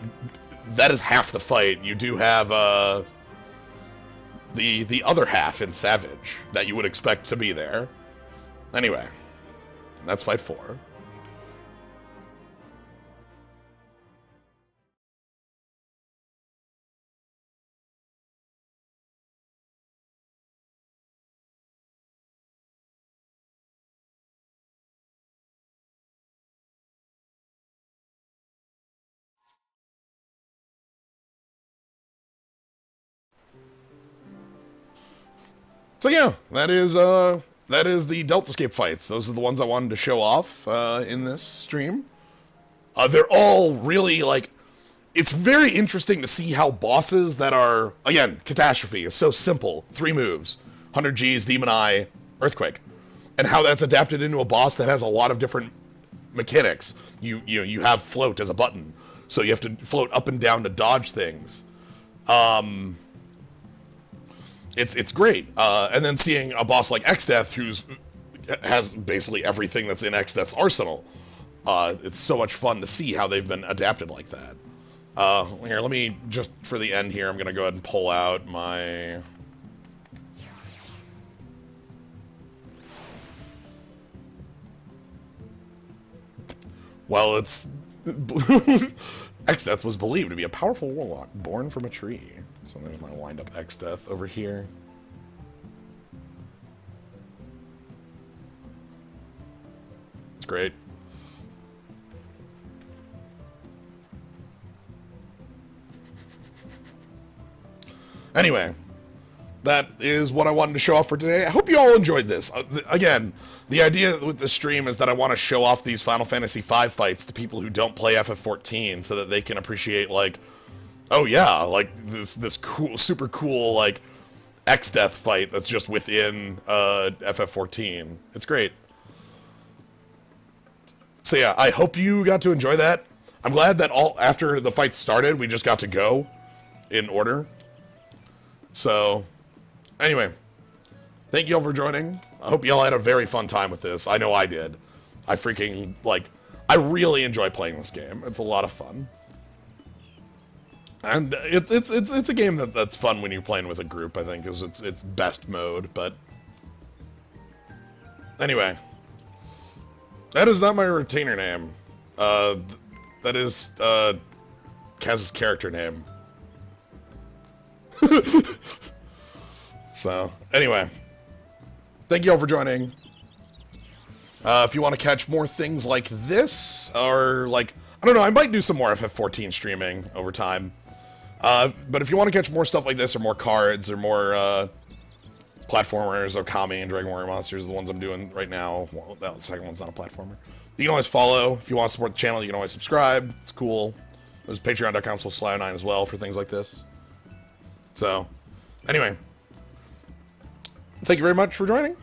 that is half the fight. You do have the other half in Savage that you would expect to be there. Anyway. That's fight 4. So yeah, that is the Deltascape fights. Those are the ones I wanted to show off in this stream. They're all really, like, it's very interesting to see how bosses that are, again, Catastrophe is so simple. 3 moves, 100 Gs, Demon Eye, Earthquake. And how that's adapted into a boss that has a lot of different mechanics. You have float as a button, so you have to float up and down to dodge things. It's great. And then seeing a boss like X-Death, has basically everything that's in X-Death's arsenal. It's so much fun to see how they've been adapted like that. Here, let me, just for the end here, I'm going to go ahead and pull out my... Well, it's... Exdeath was believed to be a powerful warlock born from a tree. So there's my wind-up Exdeath over here. It's great. Anyway, that is what I wanted to show off for today. I hope you all enjoyed this. Again, the idea with the stream is that I want to show off these Final Fantasy V fights to people who don't play FF14 so that they can appreciate, like, oh yeah, like, this cool, super cool, like, Exdeath fight that's just within FF14. It's great. So yeah, I hope you got to enjoy that. I'm glad that after the fight started, we just got to go in order. So, anyway, thank you all for joining. I hope you all had a very fun time with this. I know I did. I freaking, like, I really enjoy playing this game. It's a lot of fun. And it's a game that's fun when you're playing with a group, I think, is its best mode, but... Anyway. That is not my retainer name. That is, Kaz's character name. So, anyway. Thank you all for joining. If you want to catch more things like this, or, like, I don't know, I might do some more FF14 streaming over time. But if you want to catch more stuff like this, or more cards, or more, platformers, Okami and Dragon Warrior Monsters, the ones I'm doing right now. Well, the second one's not a platformer. You can always follow. If you want to support the channel, you can always subscribe. It's cool. There's patreon.com/Sly09 as well for things like this. So, anyway. Thank you very much for joining.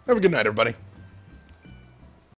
Have a good night, everybody.